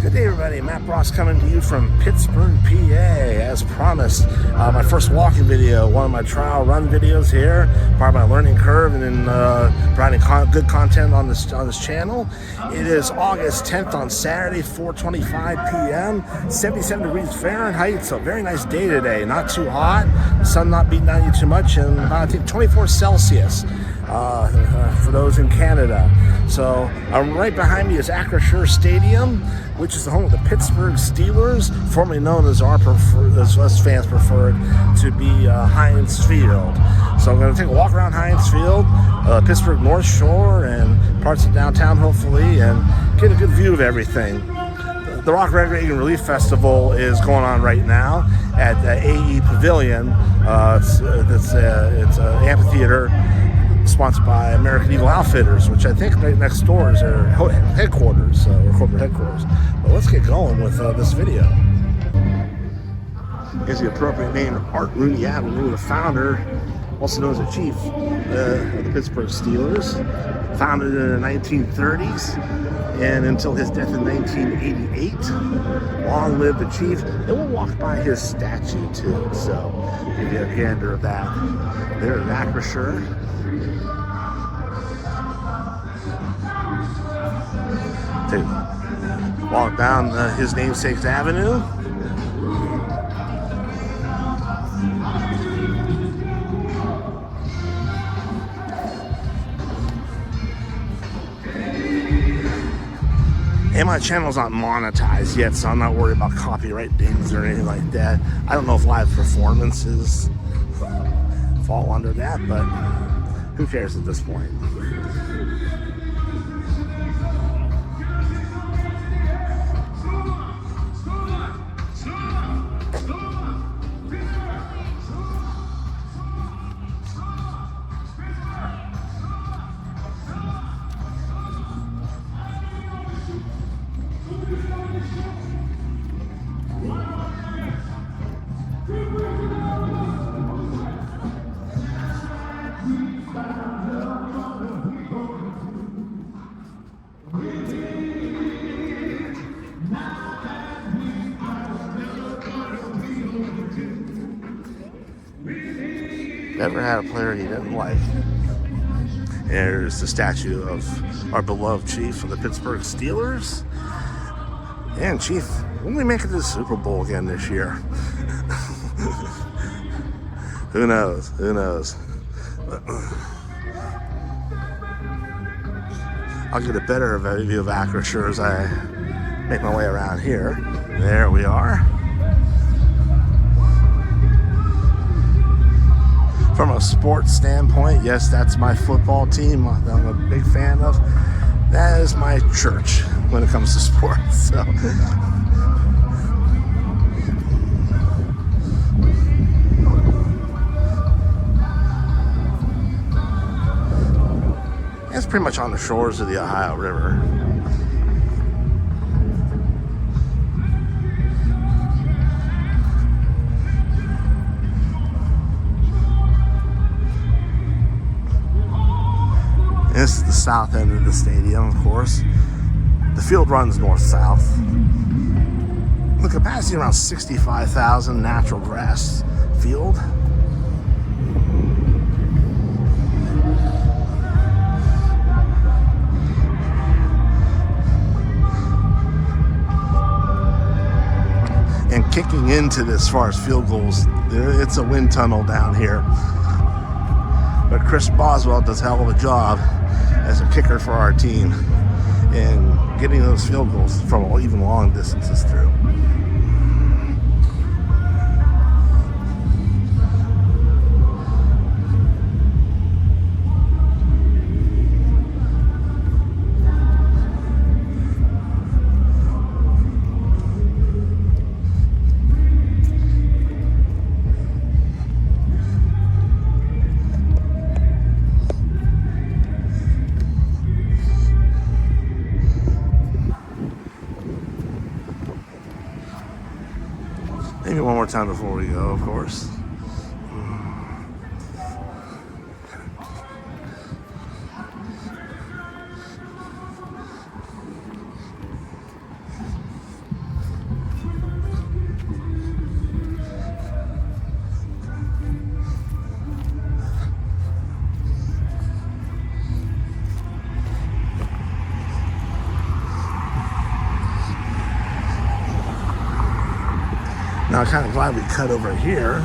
Good day, everybody. Matt Ross coming to you from Pittsburgh, PA. As promised, my first walking video, one of my trial run videos here, part of my learning curve, and then providing good content on this channel. It is August 10th on Saturday, 4:25 p.m., 77 degrees Fahrenheit. So very nice day today. Not too hot, the sun not beating on you too much, and I think 24 Celsius. For those in Canada. So right behind me is Acricsure Stadium, which is the home of the Pittsburgh Steelers, formerly known as as us fans preferred to be Heinz Field. So I'm going to take a walk around Heinz Field, Pittsburgh North Shore, and parts of downtown, hopefully, and get a good view of everything. The Rock Recreation Relief Festival is going on right now at the AE Pavilion. It's an amphitheater sponsored by American Eagle Outfitters, which I think right next door is their headquarters, or corporate headquarters. But let's get going with this video. Here's the appropriate name, Art Rooney Adler, the founder, also known as the chief of the Pittsburgh Steelers, founded in the 1930s, and until his death in 1988. Long live the chief. And we'll walk by his statue too, so give you a gander of that. There's Acricsure. To walk down his namesake's avenue. And my channel's not monetized yet, so I'm not worried about copyright dings or anything like that. I don't know if live performances fall under that, but who cares at this point? Never had a player he didn't like. There's the statue of our beloved chief of the Pittsburgh Steelers. And chief, when we make it to the Super Bowl again this year? Who knows? Who knows? I'll get a better view of Acricsure as I make my way around here. There we are. From a sports standpoint, yes, that's my football team I'm a big fan of. That is my church when it comes to sports. So. It's pretty much on the shores of the Ohio River. This is the south end of the stadium, of course. The field runs north-south. The capacity around 65,000, natural grass field. And kicking into this as far as field goals, it's a wind tunnel down here. But Chris Boswell does a hell of a job as a kicker for our team and getting those field goals from even long distances through. Maybe one more time before we go, of course. Now I'm kind of glad we cut over here,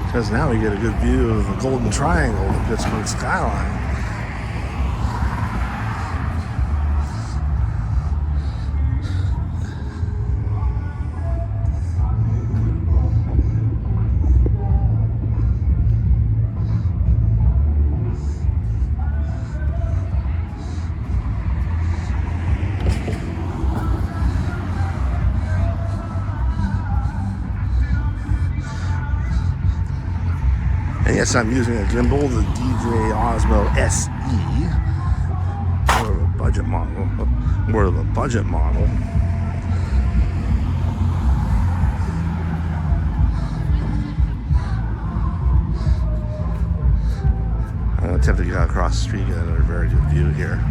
because now we get a good view of the Golden Triangle, the Pittsburgh skyline. And yes, I'm using a gimbal, the DJ Osmo SE, more of a budget model. I'm going to attempt to get out across the street and get a very good view here.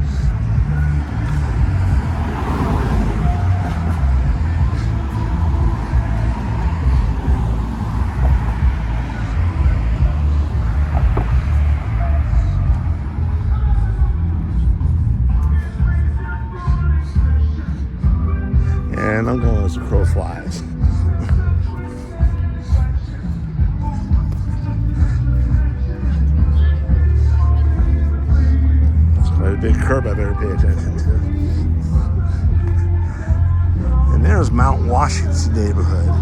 And I'm going as the crow flies. It's quite a big curb I better pay attention to. And there's Mount Washington neighborhood.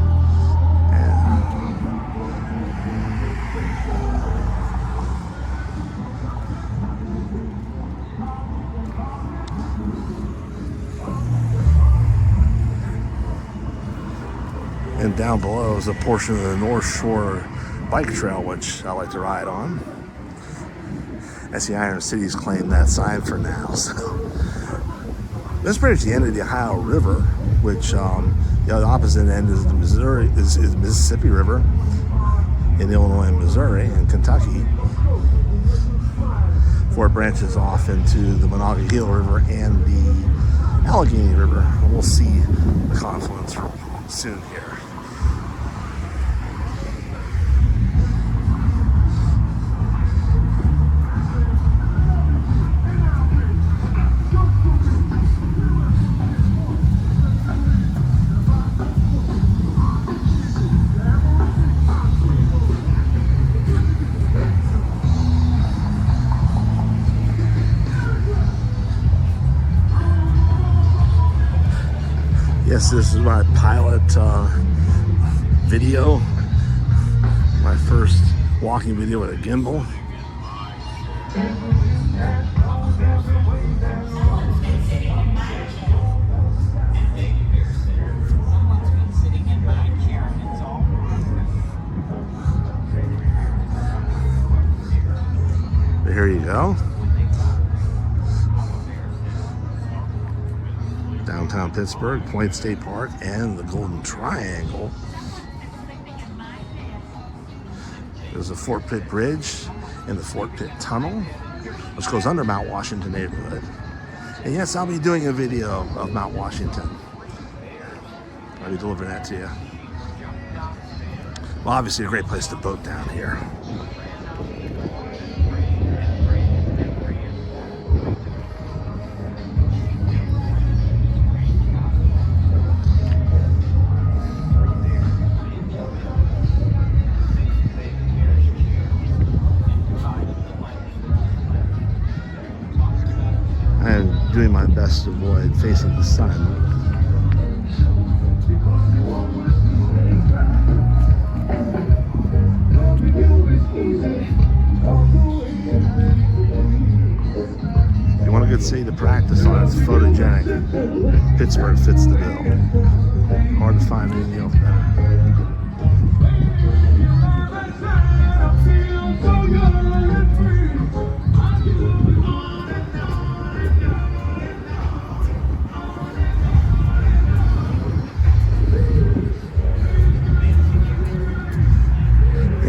And down below is a portion of the North Shore bike trail, which I like to ride on. As the Iron City's claimed that sign for now. So this bridge is the end of the Ohio River, which the opposite end is the Mississippi River in Illinois and Missouri and Kentucky, before it branches off into the Monongahela River and the Allegheny River. We'll see the confluence soon here. Yes, this is my pilot video, my first walking video with a gimbal. Here you go. Downtown Pittsburgh, Point State Park, and the Golden Triangle. There's a Fort Pitt Bridge and the Fort Pitt Tunnel, which goes under Mount Washington neighborhood. And yes, I'll be doing a video of Mount Washington. I'll be delivering that to you. Well, obviously a great place to boat down here. I'm doing my best to avoid facing the sun. If you want a good city to practice on, it's photogenic. Pittsburgh fits the bill. Hard to find anything else better.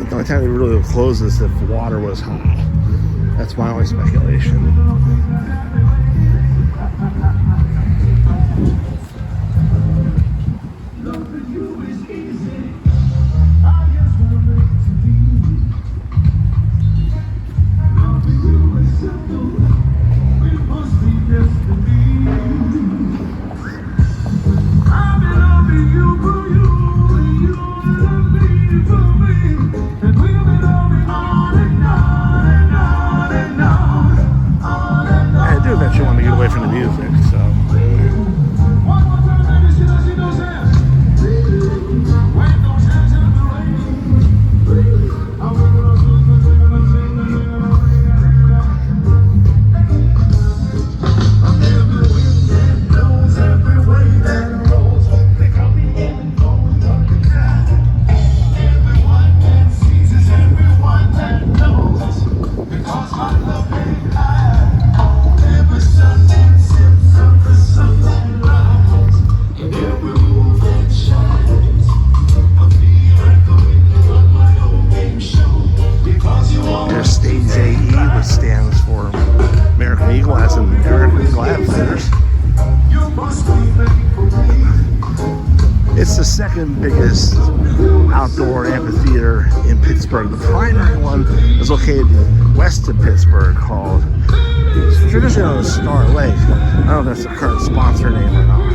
The only time we really would close this if the water was high. That's my only speculation. It's the second biggest outdoor amphitheater in Pittsburgh. The primary one is located west of Pittsburgh, called, it's traditionally known as Star Lake. I don't know if that's the current sponsor name or not.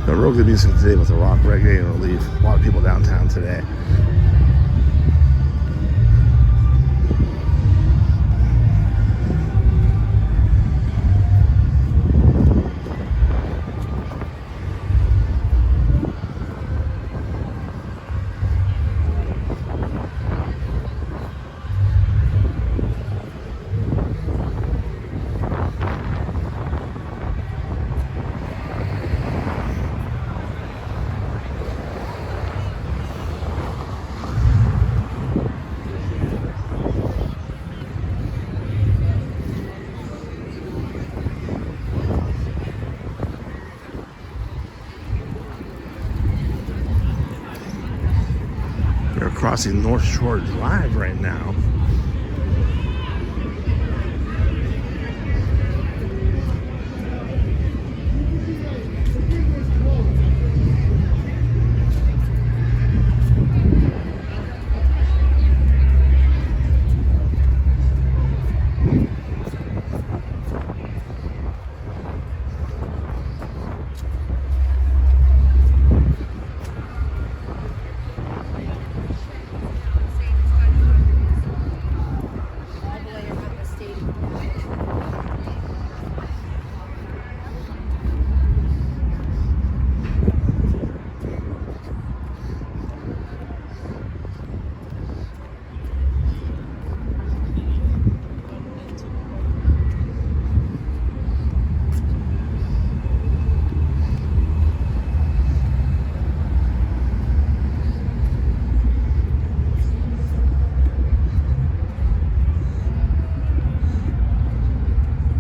Real good music today with the rock, reggae, and relief. A lot of people downtown today. We're crossing North Shore Drive right now.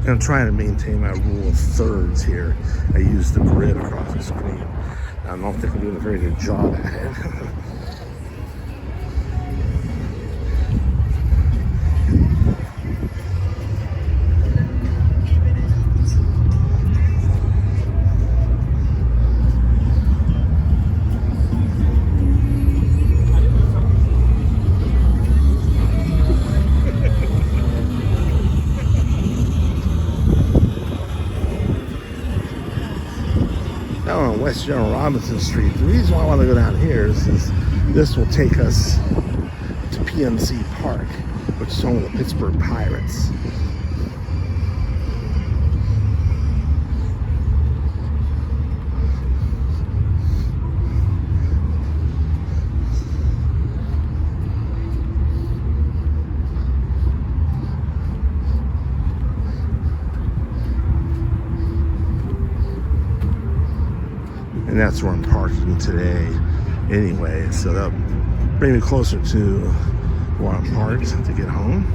I'm trying to maintain my rule of thirds here. I use the grid across the screen. I don't think I'm doing a very good job at it. Now on West General Robinson Street. The reason why I want to go down here is this will take us to PNC Park, which is home of the Pittsburgh Pirates. And that's where I'm parking today anyway, so that'll bring me closer to where I'm parked to get home.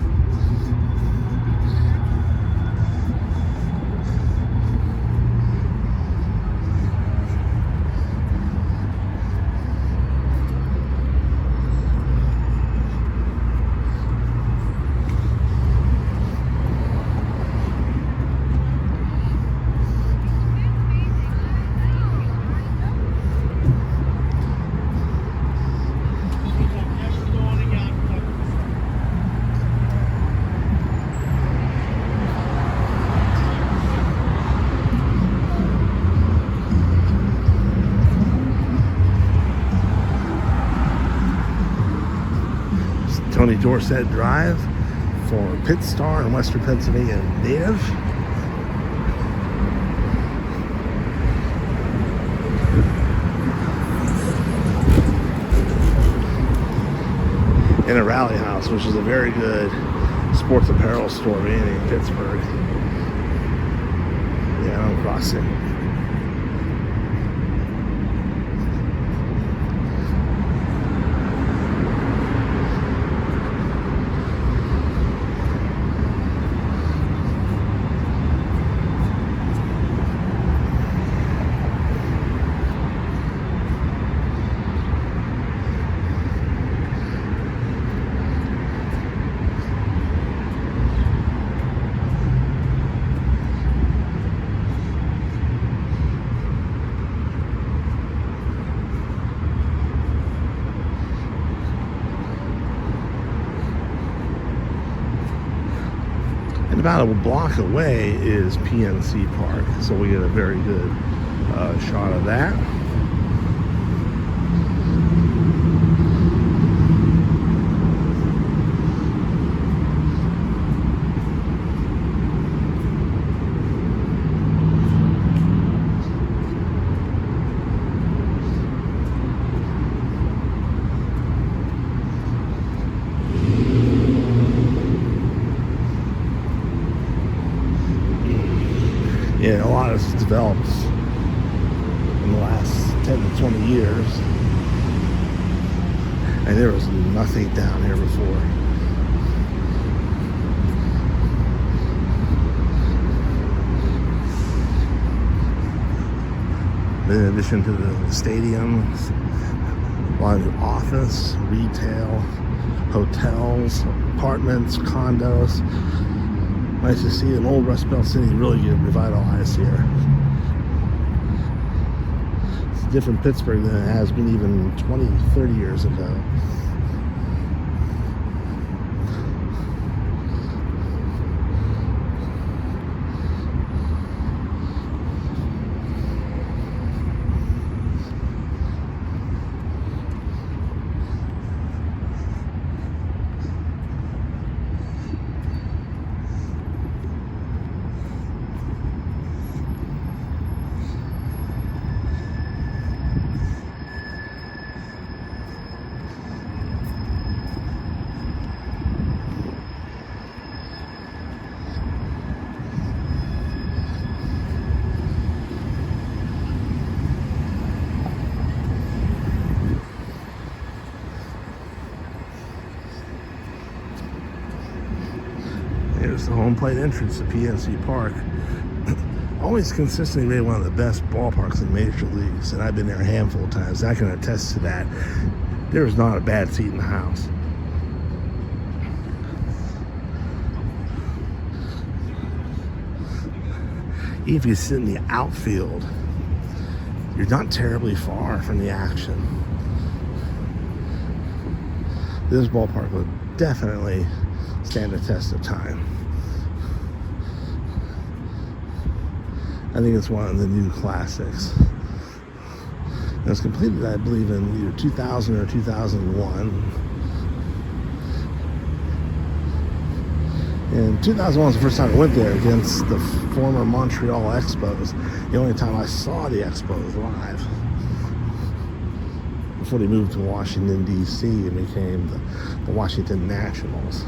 Tony Dorsett Drive for Pit Star and Western Pennsylvania native. And a Rally House, which is a very good sports apparel store in Pittsburgh. Yeah, I'm crossing. about a block away is PNC Park, so we get a very good shot of that. Yeah, a lot has developed in the last 10 to 20 years. And there was nothing down here before. In addition to the stadium, a lot of new office, retail, hotels, apartments, condos. Nice to see an old Rust Belt city really get revitalized here. It's a different Pittsburgh than it has been even 20, 30 years ago. Here's the home plate entrance to PNC Park. Always consistently rated one of the best ballparks in major leagues, and I've been there a handful of times. I can attest to that. There's not a bad seat in the house. Even if you sit in the outfield, you're not terribly far from the action. This ballpark would definitely stand the test of time. I think it's one of the new classics. It was completed, I believe, in either 2000 or 2001. And 2001 was the first time I went there against the former Montreal Expos. The only time I saw the Expos live. Before they moved to Washington, D.C. and became the Washington Nationals.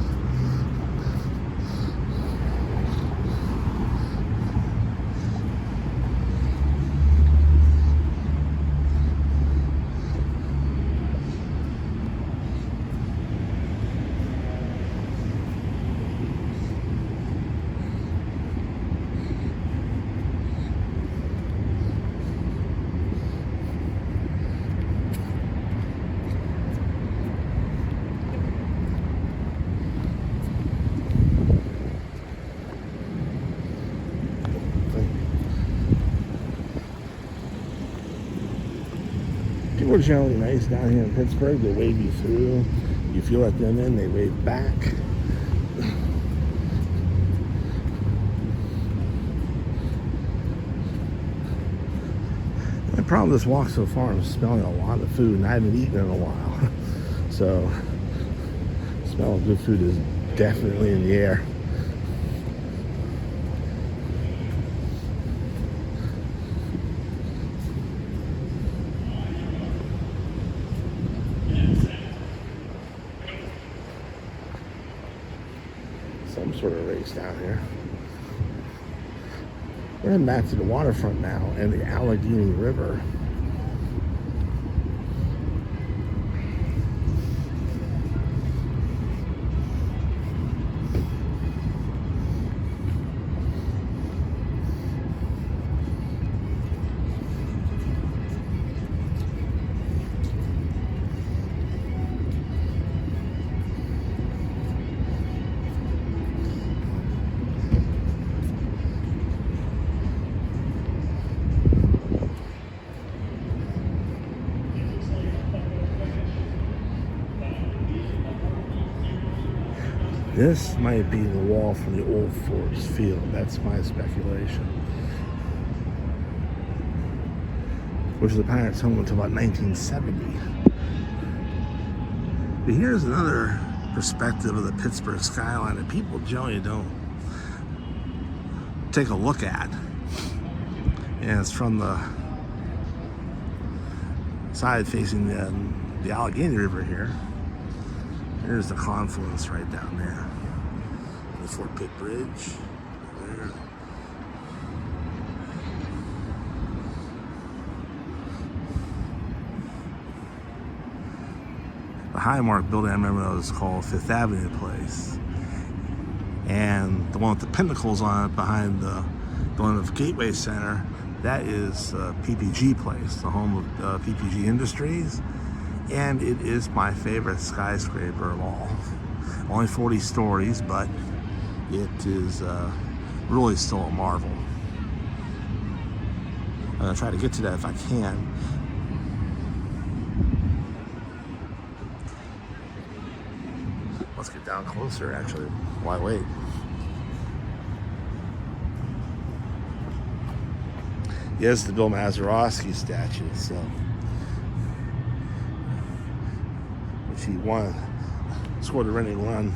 People are generally nice down here in Pittsburgh. They wave you through. You feel let them in, they wave back. My problem with this walk so far, I'm smelling a lot of food, and I haven't eaten in a while. So, the smell of good food is definitely in the air. Some sort of race down here. We're heading back to the waterfront now and the Allegheny River. This might be the wall from the old Force Field. That's my speculation. Which the Pirates home until about 1970. But here's another perspective of the Pittsburgh skyline that people generally don't take a look at. And it's from the side facing the Allegheny River here. There's the confluence right down there. The Fort Pitt Bridge. There. The Highmark building, I remember that was called Fifth Avenue Place. And the one with the pinnacles on it behind the one of Gateway Center, that is PPG Place, the home of PPG Industries. And it is my favorite skyscraper of all. Only 40 stories, but it is really still a marvel. I'm gonna try to get to that if I can. Let's get down closer, actually. Why wait? Yes, the Bill Mazeroski statue, so which he scored a winning run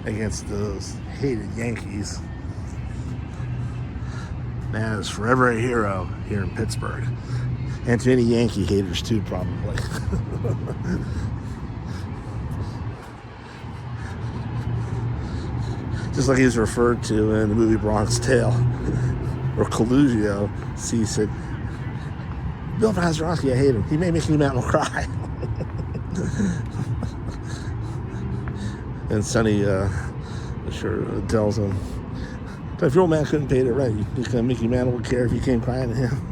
against those hated Yankees. Man is forever a hero here in Pittsburgh, and to any Yankee haters too, probably. Just like he's referred to in the movie Bronx Tale, or Colugio, he said, Bill Mazeroski, I hate him. He made Mickey Mantle cry. And Sonny sure tells him, if your old man couldn't pay the rent, you think Mickey Mantle would care if you came crying to him?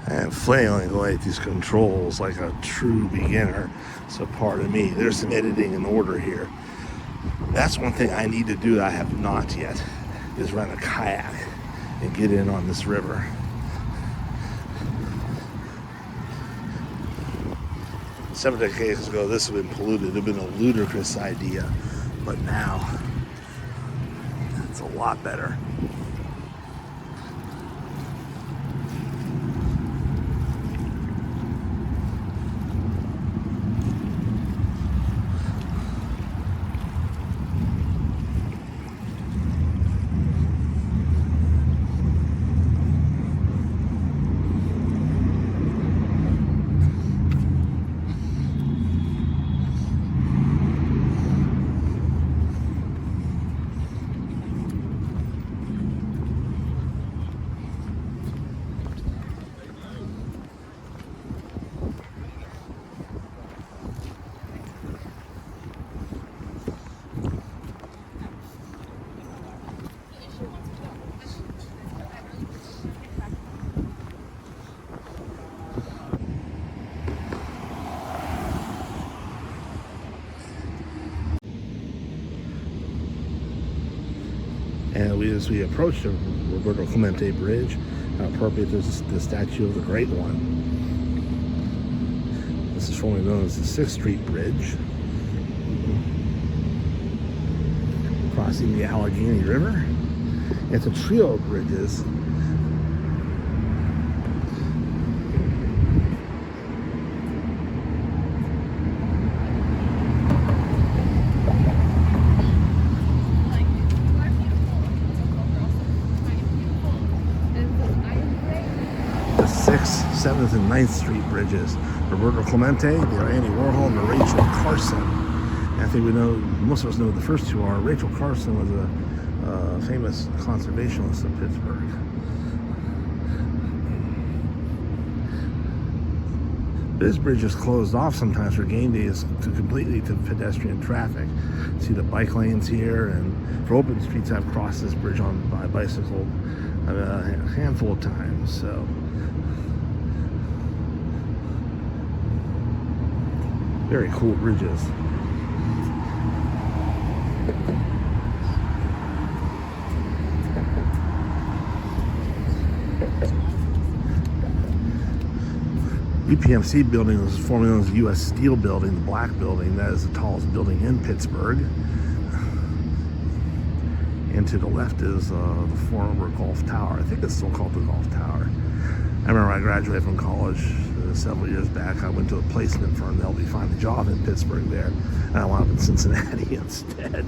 And flailing away at these controls like a true beginner. So pardon me, there's some editing in order here. That's one thing I need to do that I have not yet, is rent a kayak and get in on this river. Seven decades ago, this would have been polluted. It would have been a ludicrous idea. But now, it's a lot better. And as we approach the Roberto Clemente Bridge, how appropriate is the statue of the Great One. This is formerly known as the 6th Street Bridge, crossing the Allegheny River. It's a trio of bridges. The 6th, 7th, and 9th Street bridges. Roberto Clemente, they are Andy Warhol, and Rachel Carson. And I think we know, most of us know what the first two are. Rachel Carson was a famous conservationist of Pittsburgh. This bridge is closed off sometimes for game days completely to pedestrian traffic. See the bike lanes here, and for open streets I've crossed this bridge by bicycle a handful of times. So very cool bridges. PNC building was formerly known as U.S. Steel building, the black building. That is the tallest building in Pittsburgh. And to the left is the former Golf Tower. I think it's still called the Golf Tower. I remember I graduated from college several years back. I went to a placement firm to help me find a job in Pittsburgh there, and I wound up in Cincinnati instead.